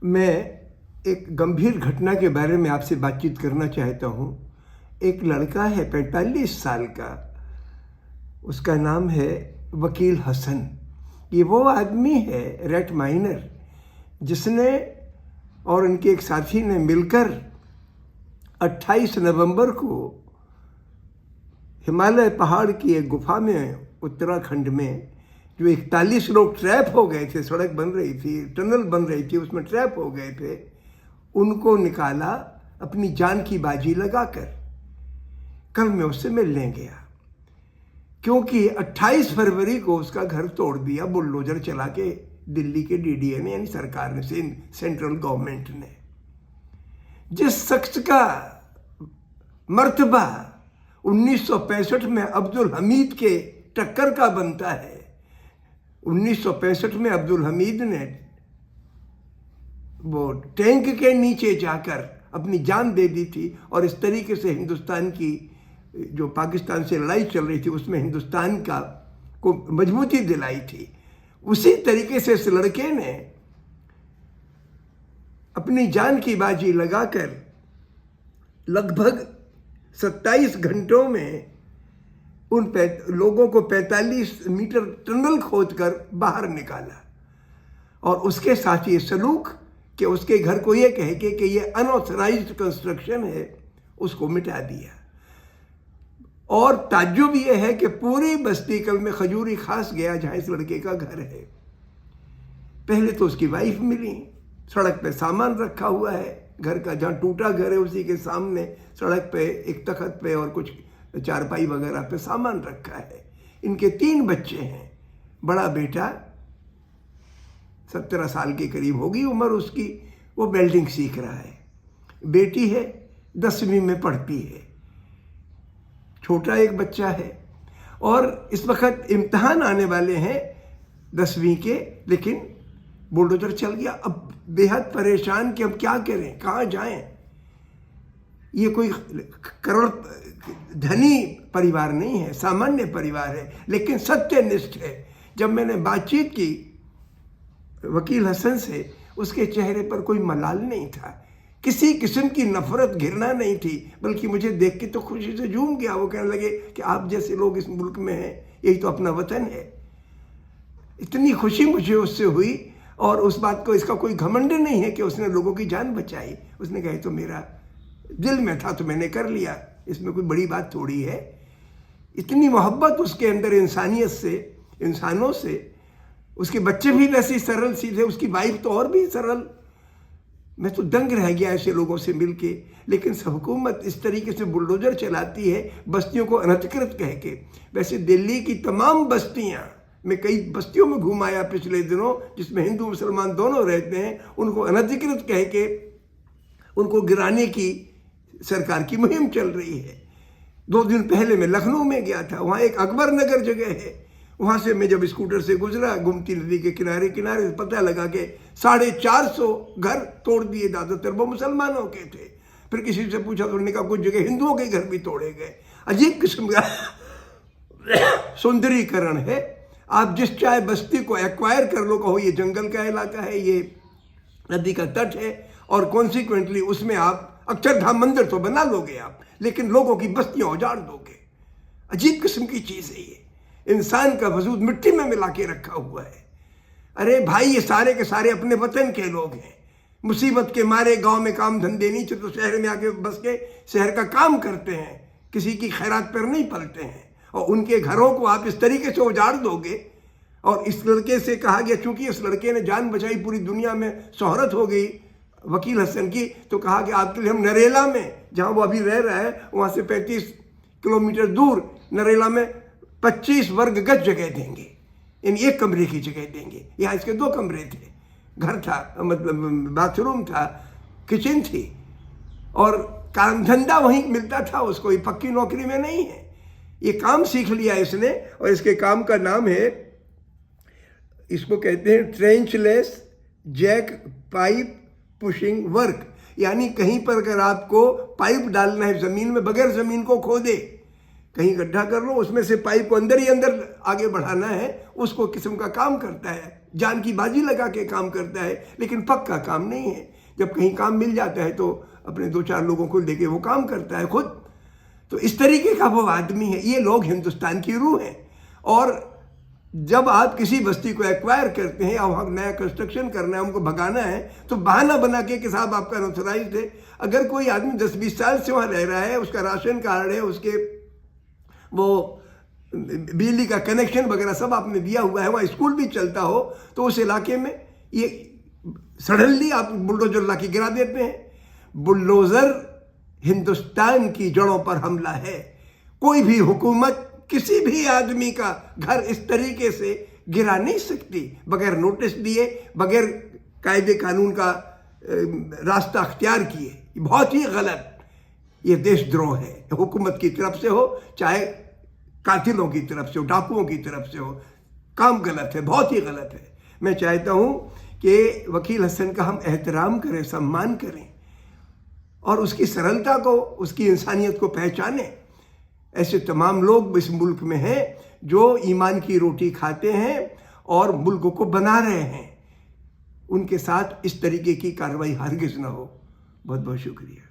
मैं एक गंभीर घटना के बारे में आपसे बातचीत करना चाहता हूँ। एक लड़का है 45 साल का, उसका नाम है वकील हसन। ये वो आदमी है रेट माइनर जिसने और उनके एक साथी ने मिलकर 28 नवंबर को हिमालय पहाड़ की एक गुफा में उत्तराखंड में जो 41 लोग ट्रैप हो गए थे, सड़क बन रही थी, टनल बन रही थी, उसमें ट्रैप हो गए थे, उनको निकाला अपनी जान की बाजी लगाकर। कल मैं उससे मिलने गया क्योंकि 28 फरवरी को उसका घर तोड़ दिया बुलडोजर चला के दिल्ली के डीडीए ने, यानी सरकार ने, सेंट्रल गवर्नमेंट ने। जिस शख्स का मर्तबा 1965 में अब्दुल हमीद के टक्कर का बनता है, 1965 में अब्दुल हमीद ने वो टैंक के नीचे जाकर अपनी जान दे दी थी और इस तरीके से हिंदुस्तान की जो पाकिस्तान से लड़ाई चल रही थी उसमें हिंदुस्तान का को मजबूती दिलाई थी। उसी तरीके से इस लड़के ने अपनी जान की बाजी लगाकर लगभग 27 घंटों में उन लोगों को 45 मीटर टनल खोदकर बाहर निकाला और उसके साथ ये सलूक कि उसके घर को ये कह के कि ये अनऑथराइज्ड कंस्ट्रक्शन है, उसको मिटा दिया। और ताज्जुब ये है कि पूरी बस्ती कल में खजूरी खास गया जहां इस लड़के का घर है। पहले तो उसकी वाइफ मिली, सड़क पे सामान रखा हुआ है, घर का जहाँ टूटा घर है उसी के सामने सड़क पे एक तख्त पे और कुछ चारपाई वगैरह पे सामान रखा है। इनके 3 बच्चे हैं। बड़ा बेटा 17 साल के करीब होगी उम्र उसकी, वो वेल्डिंग सीख रहा है। बेटी है 10वीं में पढ़ती है। छोटा एक बच्चा है और इस वक्त इम्तिहान आने वाले हैं 10वीं के, लेकिन बुलडोजर चल गया। अब बेहद परेशान कि हम क्या करें, कहाँ जाएं। ये कोई करोड़ धनी परिवार नहीं है, सामान्य परिवार है, लेकिन सत्यनिष्ठ है। जब मैंने बातचीत की वकील हसन से, उसके चेहरे पर कोई मलाल नहीं था, किसी किस्म की नफरत घृणा नहीं थी, बल्कि मुझे देख के तो खुशी से झूम गया। वो कहने लगे कि आप जैसे लोग इस मुल्क में हैं, यही तो अपना वतन है। इतनी खुशी मुझे उससे हुई और उस बात को, इसका कोई घमंड नहीं है कि उसने लोगों की जान बचाई। उसने कहा तो मेरा दिल में था तो मैंने कर लिया, इसमें कोई बड़ी बात थोड़ी है। इतनी मोहब्बत उसके अंदर इंसानियत से, इंसानों से। उसके बच्चे भी वैसे ही सरल सीधे, उसकी वाइफ तो और भी सरल। मैं तो दंग रह गया ऐसे लोगों से मिलके। लेकिन हुकूमत इस तरीके से बुलडोजर चलाती है बस्तियों को अनधिकृत कह के। वैसे दिल्ली की तमाम बस्तियां, मैं कई बस्तियों में घूम आया पिछले दिनों जिसमें हिंदू मुसलमान दोनों रहते हैं, उनको अनधिकृत कह के उनको गिराने की सरकार की मुहिम चल रही है। 2 दिन पहले मैं लखनऊ में गया था, वहाँ एक अकबर नगर जगह है, वहाँ से मैं जब स्कूटर से गुजरा गोमती नदी के किनारे किनारे, पता लगा कि 450 घर तोड़ दिए, ज़्यादातर वो मुसलमानों के थे। फिर किसी से पूछा तो उन्होंने कहा कुछ जगह हिंदुओं के घर भी तोड़े गए। अजीब किस्म का सुंदरीकरण है। आप जिस चाहे बस्ती को एक्वायर कर लो, कहो ये जंगल का इलाका है, ये नदी का तट है, और कॉन्सिक्वेंटली उसमें आप अक्षरधाम मंदिर तो बना लोगे आप, लेकिन लोगों की बस्तियां उजाड़ दोगे। अजीब किस्म की चीज़ है ये। इंसान का वजूद मिट्टी में मिला के रखा हुआ है। अरे भाई, ये सारे के सारे अपने वतन के लोग हैं। मुसीबत के मारे गांव में काम धंधे नहीं चलते तो शहर में आके बस के शहर का काम करते हैं, किसी की खैरात पर नहीं पलते हैं, और उनके घरों को आप इस तरीके से उजाड़ दोगे। और इस लड़के से कहा गया, चूंकि इस लड़के ने जान बचाई, पूरी दुनिया में शोहरत हो गई वकील हसन की, तो कहा कि आपके लिए हम नरेला में, जहां वो अभी रह रहा है वहां से 35 किलोमीटर दूर नरेला में 25 वर्ग गज जगह देंगे, इन 1 कमरे की जगह देंगे। यहाँ इसके 2 कमरे थे, घर था, मतलब बाथरूम था, किचन थी, और काम धंधा वहीं मिलता था उसको, ये पक्की नौकरी में नहीं है। ये काम सीख लिया इसने, और इसके काम का नाम है, इसको कहते हैं ट्रेंचलेस जैक पाइप पुशिंग वर्क। यानी कहीं पर अगर आपको पाइप डालना है जमीन में, बगैर जमीन को खोदे, कहीं गड्ढा कर लो, उसमें से पाइप को अंदर ही अंदर आगे बढ़ाना है, उसको किस्म का काम करता है, जान की बाजी लगा के काम करता है, लेकिन पक्का काम नहीं है। जब कहीं काम मिल जाता है तो अपने 2-4 लोगों को लेके वो काम करता है खुद। तो इस तरीके का वो आदमी है। ये लोग हिंदुस्तान की रूह हैं। और जब आप किसी बस्ती को एक्वायर करते हैं, अब वहाँ नया कंस्ट्रक्शन करना है, उनको भगाना है, तो बहाना बना के कि साहब आपका अनऑथराइज्ड है। अगर कोई आदमी 10-20 साल से वहाँ रह रहा है, उसका राशन कार्ड है, उसके वो बिजली का कनेक्शन वगैरह सब आपने दिया हुआ है, वहाँ स्कूल भी चलता हो, तो उस इलाके में ये सडनली आप बुलडोजर ला के गिरा देते हैं। बुलडोजर हिंदुस्तान की जड़ों पर हमला है। कोई भी हुकूमत किसी भी आदमी का घर इस तरीके से गिरा नहीं सकती बगैर नोटिस दिए, बगैर कायदे कानून का रास्ता अख्तियार किए। बहुत ही गलत, ये देशद्रोह है। हुकूमत की तरफ से हो, चाहे कातिलों की तरफ से हो, डाकुओं की तरफ से हो, काम गलत है, बहुत ही गलत है। मैं चाहता हूँ कि वकील हसन का हम एहतराम करें, सम्मान करें और उसकी सरलता को, उसकी इंसानियत को पहचानें। ऐसे तमाम लोग इस मुल्क में हैं जो ईमान की रोटी खाते हैं और मुल्क को बना रहे हैं। उनके साथ इस तरीके की कार्रवाई हरगिज़ ना हो। बहुत बहुत शुक्रिया।